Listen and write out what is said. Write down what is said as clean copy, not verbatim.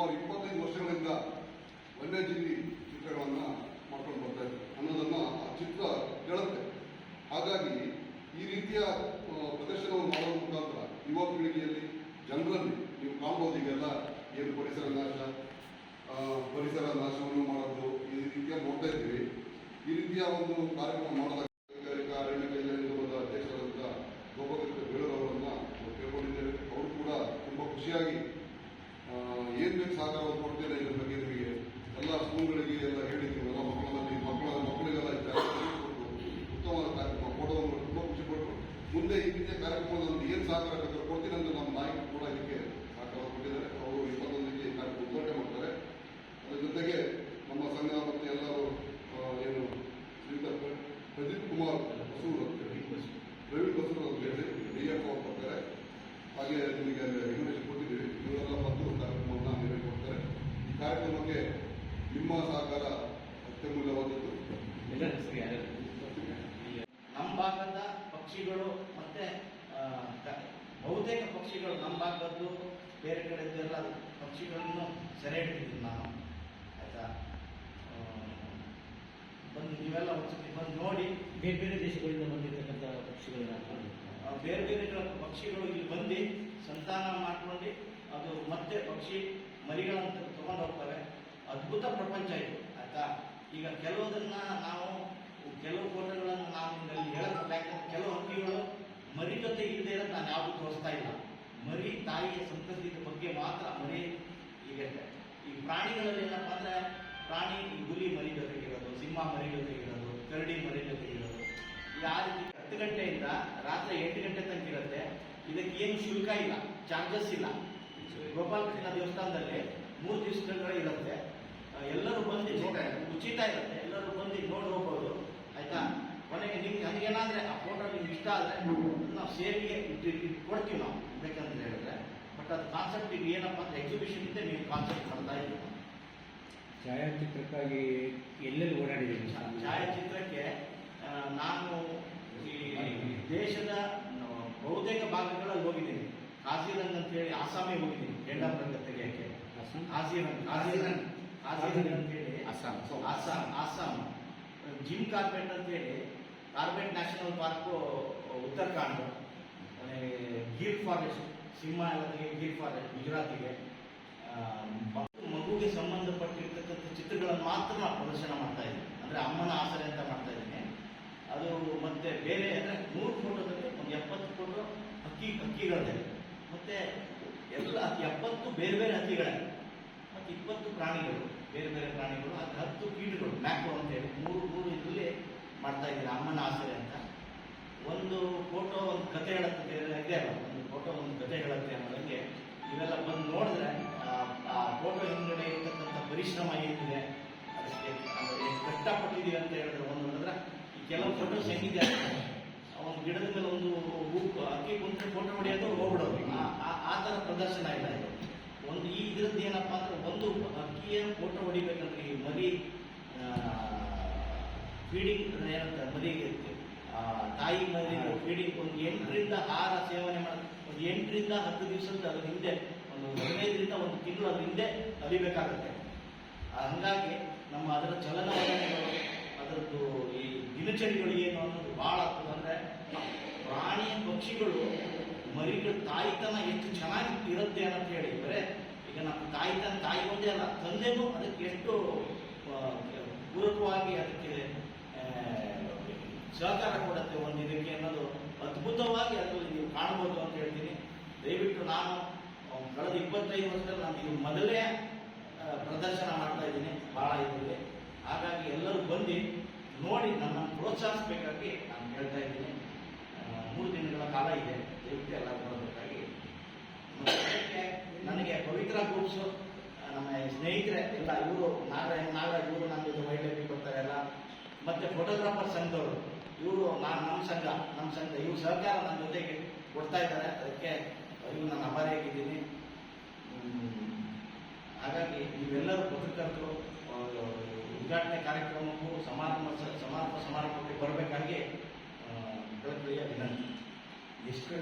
ಸುಮಾರು 25 ವರ್ಷಗಳಿಂದ ವನ್ಯಜೀವಿ ಚಿತ್ರಗಳನ್ನು ಮಾಡ್ಕೊಂಡು ಬರ್ತಾ ಇದ್ದಾರೆ ಅನ್ನೋದನ್ನು ಆ ಚಿತ್ರ ಹೇಳುತ್ತೆ. ಹಾಗಾಗಿ ಈ ರೀತಿಯ ಪ್ರದರ್ಶನವನ್ನು ಮಾಡೋದ್ರ ಮುಖಾಂತರ ಯುವ ಪೀಳಿಗೆಯಲ್ಲಿ ಜನರಲ್ಲಿ ನೀವು ಕಾಣ್ಬೋದು ಈಗೆಲ್ಲ ಏನು ಪರಿಸರ ನಾಶವನ್ನು ಮಾಡೋದು ಈ ರೀತಿಯ ನೋಡ್ತಾ ಇದ್ದೀವಿ. ಈ ರೀತಿಯ ಒಂದು ಕಾರ್ಯಕ್ರಮ ಮಾಡೋದಾಗ ಅರಣ್ಯ ಕೈಗಾರಿಕೆಗಳ ಅಧ್ಯಕ್ಷರಾದಂಥ ಗೋಪಾಲಕೃಷ್ಣ ಬೇಳೂರವರನ್ನು ಕೇಳ್ಕೊಂಡಿದ್ದೇವೆ. ಅವರು ಕೂಡ ತುಂಬ ಖುಷಿಯಾಗಿ ಏನು ಬೇಕು ಸಹಕಾರವನ್ನು ಕೊಡ್ತೇನೆ ಇದ್ರ ಬಗ್ಗೆ ನಿಮಗೆ ಎಲ್ಲ ಸ್ಕೂಲ್ಗಳಿಗೆ ಎಲ್ಲ ಹೇಳಿದ್ದೀವಿ. ಎಲ್ಲ ಮಕ್ಕಳಿಗೆಲ್ಲ ಉತ್ತಮವಾದ ಕಾರ್ಯಕ್ರಮ ಕೊಡೋದನ್ನು ತುಂಬ ಖುಷಿಪಟ್ಟರು. ಮುಂದೆ ಈ ರೀತಿಯ ಕಾರ್ಯಕ್ರಮದಲ್ಲಿ ಏನು ಸಹಕಾರ ಬೇಕಾದ್ರೂ ಕೊಡ್ತೀನಿ ಅಂತ ನಮ್ಮ ನಾಯಕರು ಕೂಡ ಇದಕ್ಕೆ ಸಹಕಾರ ಕೊಟ್ಟಿದ್ದಾರೆ. ಅವರು 21ಕ್ಕೆ ಈ ಕಾರ್ಯಕ್ರಮ ಉದ್ಘಾಟನೆ ಮಾಡ್ತಾರೆ. ಅದರ ಜೊತೆಗೆ ನಮ್ಮ ಸಂಘ ಮತ್ತು ಎಲ್ಲರೂ ಏನು ಶ್ರೀಯುತ ಪ್ರದೀಪ್ ಕುಮಾರ್ ಬಸೂರ್ ಅಂತೇಳಿ ಪ್ರವೀಣ್ ಬಸೂರ್ ಅಂತ ಹೇಳಿ DF ಅವರು ಬರ್ತಾರೆ. ಹಾಗೆ ನಿಮಗೆ ಇನ್ವಿಟೇಷನ್ ಕೊಟ್ಟಿದ್ದೀವಿ. ಇವರೆಲ್ಲ ಬಂದು ಕಾರ್ಯಕ್ರಮವನ್ನು ನೆರವೇರಿಸ್ಕೊಡ್ತಾರೆ. ಈ ಕಾರ್ಯಕ್ರಮಕ್ಕೆ ನಿಮ್ಮ ಸಹಕಾರ ಅತ್ಯಮೂಲ್ಯವಾದದ್ದು. ನಮ್ಮ ಭಾಗದ ಪಕ್ಷಿಗಳು ಮತ್ತೆ ಬಹುತೇಕ ಪಕ್ಷಿಗಳು ನಮ್ಮ ಭಾಗದ್ದು ಬೇರೆ ಕಡೆದ್ದೆಲ್ಲ ಪಕ್ಷಿಗಳನ್ನು ಸೆರೆ ಹಿಡಿದಿದ್ದೀನಿ ನಾನು. ಆಯಿತಾ, ಬಂದು ನೀವೆಲ್ಲ ಒಂದ್ಸತಿ ಬಂದು ನೋಡಿ. ಬೇರೆ ಬೇರೆ ದೇಶಗಳಿಂದ ಬಂದಿರತಕ್ಕಂಥ ಪಕ್ಷಿಗಳನ್ನ ಬೇರೆ ಬೇರೆ ಪಕ್ಷಿಗಳು ಇಲ್ಲಿ ಬಂದು ಸಂತಾನ ಮಾಡ್ಕೊಂಡು ಅದು ಮತ್ತೆ ಪಕ್ಷಿ ಮರಿಗಳಂತ ತಗೊಂಡು ಹೋಗ್ತವೆ. ಅದ್ಭುತ ಪ್ರಪಂಚ ಇದು. ಆಯ್ತಾ, ಈಗ ಕೆಲವುದನ್ನ ನಾವು ಕೆಲವು ಫೋಟೋಗಳನ್ನು ನಾವು ಇಲ್ಲಿ ಹೇಳಕ್ಕೆ, ಯಾಕಂದ್ರೆ ಕೆಲವು ಹಕ್ಕಿಗಳು ಮರಿ ಜೊತೆ ಇಲ್ಲದೆ ಇರೋದು ನಾನು ಯಾವುದು ತೋರಿಸ್ತಾ ಇಲ್ಲ. ಮರಿ ತಾಯಿಯ ಸಂತತಿಯ ಬಗ್ಗೆ ಮಾತ್ರ ಮರಿ. ಈಗ ಈ ಪ್ರಾಣಿಗಳಲ್ಲಿ ಏನಪ್ಪ ಅಂದರೆ ಪ್ರಾಣಿ ಹುಲಿ ಮರಿ ಜೊತೆಗಿರೋದು, ಸಿಂಹ ಮರಿ ಜೊತೆಗಿರೋದು, ಕರಡಿ ಮರಿ ಜೊತೆಗಿರೋದು. ಈಗ ಆ ರೀತಿ 10 ಗಂಟೆಯಿಂದ ರಾತ್ರಿ 8 ಗಂಟೆ ತನಕ ಇರುತ್ತೆ. ಇದಕ್ಕೆ ಏನು ಶುಲ್ಕ ಇಲ್ಲ, ಚಾರ್ಜಸ್ ಇಲ್ಲ. ಗೋಪಾಲಕೃಷ್ಣ ದೇವಸ್ಥಾನದಲ್ಲಿ 3 ದಿವಸಗಳ ಇರುತ್ತೆ. ಎಲ್ಲರೂ ಬಂದು ಉಚಿತ ಇರುತ್ತೆ. ಎಲ್ಲರೂ ಬಂದು ನೋಡಿ ಹೋಗ್ಬೋದು. ಆಯ್ತಾ, ಕೊನೆಗೆ ನಿಮ್ಗೆ ನನಗೇನಾದರೆ ಆ ಫೋಟೋ ನಿಮ್ಗೆ ಇಷ್ಟ ಆದರೆ ನಾವು ಸೇರಿಗೆ ಕೊಡ್ತೀವಿ ನಾವು ಬೇಕಂತ ಹೇಳಿದ್ರೆ. ಬಟ್ ಅದು ಕಾನ್ಸೆಪ್ಟ್ ಈಗ ಏನಪ್ಪ ಅಂದರೆ ಎಕ್ಸಿಬಿಷನ್ ಇದ್ದೆ ನೀವು ಕಾನ್ಸೆಪ್ಟ್ ಮಾಡ್ತಾ ಇದ್ದೀವಿ. ಛಾಯಾಚಿತ್ರಕ್ಕಾಗಿ ಎಲ್ಲೆಲ್ಲಿ ಓಡಾಡಿದ್ದೀನಿ? ಛಾಯಾಚಿತ್ರಕ್ಕೆ ನಾನು ಈ ದೇಶದ ಬಹುತೇಕ ಭಾಗಗಳಲ್ಲಿ ಹೋಗಿದ್ದೀನಿ. ಕಾಜಿರಂಗ್ ಅಂತೇಳಿ ಆಸಾಮಿಗೆ ಹೋಗಿದ್ದೀನಿ ಗೆಂಡಾಪುರ ತೆಗೆಯೋಕ್ಕೆ. ಕಾಜಿರಂಗ್ ಅಂತೇಳಿ ಆಸಾಮ್. ಜಿಮ್ ಕಾರ್ಬೆಟ್ ಅಂತೇಳಿ Corbett national park Uttarakhand. Gir forest, ಸಿಂಹ ಎಲ್ಲರಿಗೆ ಗೀರ್ ಫಾರೆಸ್ಟ್ ಗುಜರಾತಿಗೆ. ಮಗುಗೆ ಸಂಬಂಧಪಟ್ಟಿರ್ತಕ್ಕಂಥ ಚಿತ್ರಗಳನ್ನು ಮಾತ್ರ ನಾವು ಪ್ರದರ್ಶನ ಮಾಡ್ತಾ ಇದ್ದೀನಿ. ಅಂದರೆ ಅಮ್ಮನ ಆಸರೆ ಅಂತ ಮಾಡ್ತಾ ಇದ್ದೀನಿ. ಅದು ಮತ್ತೆ ಬೇರೆ ಅಂದರೆ 100 ಫೋಟೋದಲ್ಲಿ ಒಂದು 70 ಫೋಟೋ ಹಕ್ಕಿಗಳದೆ, ಮತ್ತು ಎಲ್ಲ 70 ಬೇರೆ ಬೇರೆ ಹಕ್ಕಿಗಳೇ, ಮತ್ತು 20 ಪ್ರಾಣಿಗಳು, ಬೇರೆ ಬೇರೆ ಪ್ರಾಣಿಗಳು, ಅದು 10 ಕೀಟಗಳು, ಮ್ಯಾಕ್ರೋ ಅಂತೇಳಿ 3 ಇದರಲ್ಲಿ ಮಾಡ್ತಾ ಇದ್ದೀನಿ. ಅಮ್ಮನ ಆಸರೆ ಅಂತ ಒಂದು ಫೋಟೋ ಒಂದು ಕತೆ ಹೇಳುತ್ತೆ ಇದೆ ಅಲ್ಲ, ಒಂದು ಫೋಟೋ ಒಂದು ಕತೆ ಹೇಳುತ್ತೆ ಅನ್ನೋದಕ್ಕೆ ಇವೆಲ್ಲ ಬಂದು ನೋಡಿದ್ರೆ ಆ ಫೋಟೋ ಹಿಂದ್ಗಡೆ ಇರ್ತಕ್ಕಂಥ ಪರಿಶ್ರಮ ಏನಿದೆ, ಅದಕ್ಕೆ ಎಷ್ಟು ಕಷ್ಟಪಟ್ಟಿದ್ದೀವಿ ಅಂತ ಹೇಳಿದ್ರೆ ಒಂದು ಅಂದ್ರೆ ಈ ಕೆಲವು ಫೋಟೋಸ್ ಹೆಂಗಿದೆ, ಒಂದು ಗಿಡದ ಮೇಲೆ ಒಂದು ಅಕ್ಕಿ ಕುಂತ್ರೆ ಫೋಟೋ ಹೊಡೆಯೋದು ಹೋಗ್ಬಿಡೋದು, ಆ ಥರ ಪ್ರದರ್ಶನ ಇಲ್ಲ ಇದು. ಒಂದು ಈ ಇದ್ರದ್ದು ಏನಪ್ಪ ಅಂದ್ರೆ ಒಂದು ಅಕ್ಕಿಯ ಫೋಟೋ ಹೊಡಿಬೇಕಂದ್ರೆ ಈ ಮರಿ ಫೀಡಿಂಗ್ ಏನಂತ ಮರಿ ತಾಯಿ ಮರಿ ಫೀಡಿಂಗ್ ಒಂದು 8ರಿಂದ 6 ಸೇವನೆ ಮಾಡಿ ಒಂದು 8ರಿಂದ 10 ದಿವಸದ ಅದ್ರ ಹಿಂದೆ, ಒಂದು 15ರಿಂದ 1 ತಿಂಗಳು ಅದ್ರ ಹಿಂದೆ ಅಲಿಬೇಕಾಗುತ್ತೆ. ಹಂಗಾಗಿ ನಮ್ಮ ಅದರ ಚಲನವಲನಗಳು, ಅದರದ್ದು ಈ ದಿನಚರಿಗಳು ಏನು ಅನ್ನೋದು ಭಾಳ ಆಗ್ತದೆ. ಅಂದರೆ ಪ್ರಾಣಿ ಪಕ್ಷಿಗಳು ಮರಿಗಳು ತಾಯಿತನ ಎಷ್ಟು ಚೆನ್ನಾಗಿ ಇರುತ್ತೆ ಅಂತ ಹೇಳಿ, ಬರೇ ಈಗ ನಮ್ಮ ತಾಯಿ ಒಂದೇ ಅಲ್ಲ, ತಂದೆಗೂ ಅದಕ್ಕೆ ಎಷ್ಟು ಪೂರಕವಾಗಿ ಅದಕ್ಕೆ ಸಹಕಾರ ಕೊಡುತ್ತೆ ಒಂದು ಇದಕ್ಕೆ ಅನ್ನೋದು ಅದ್ಭುತವಾಗಿ ಅದರಲ್ಲಿ ನೀವು ಕಾಣ್ಬೋದು ಅಂತ ಹೇಳ್ತೀನಿ. ದಯವಿಟ್ಟು ನಾನು ಕಳೆದ 25 ವರ್ಷದಲ್ಲಿ ನಾನು ಇದು ಮೊದಲೇ ಪ್ರದರ್ಶನ ಮಾಡ್ತಾ ಇದ್ದೀನಿ ಭಾಳ ಇದರಲ್ಲಿ. ಹಾಗಾಗಿ ಎಲ್ಲರೂ ಬಂದು ನೋಡಿ ನನ್ನನ್ನು ಪ್ರೋತ್ಸಾಹಿಸಬೇಕಾಗಿ ನಾನು ಹೇಳ್ತಾ ಇದ್ದೀನಿ. 3 ದಿನಗಳ ಕಾಲ ಇದೆ, ದಯವಿಟ್ಟು ಎಲ್ಲ ಬರಬೇಕಾಗಿ. ನನಗೆ ಪವಿತ್ರ ಗ್ರೂಪ್ಸು ನಮ್ಮ ಸ್ನೇಹಿತರೆ ಎಲ್ಲ ಇವರು ನಾಗರಾಜ್ ಇವರು ನಮ್ಮ ಜೊತೆ ವೈಲ್ಡ್ ಲೈಫ್ ಬರ್ತಾರೆ ಎಲ್ಲ, ಮತ್ತು ಫೋಟೋಗ್ರಾಫರ್ ಸಂಘದವರು ಇವರು ನಮ್ಮ ಸಂಘ ಇವ್ರ ಸಹಕಾರ ನನ್ನ ಜೊತೆಗೆ ಕೊಡ್ತಾ ಇದ್ದಾರೆ. ಅದಕ್ಕೆ ಇವು ನಾನು ಅಭಾರಿಯಾಗಿದ್ದೀನಿ. ಹಾಗಾಗಿ ನೀವೆಲ್ಲರೂ ಪತ್ರಕರ್ತರು ಉದ್ಘಾಟನೆ ಕಾರ್ಯಕ್ರಮಕ್ಕೂ ಸಮಾರಂಭಕ್ಕೆ ಬರಬೇಕಾಗಿ ಕಳಕಳಿಯ ವಿನಂತಿ. ಎಷ್ಟು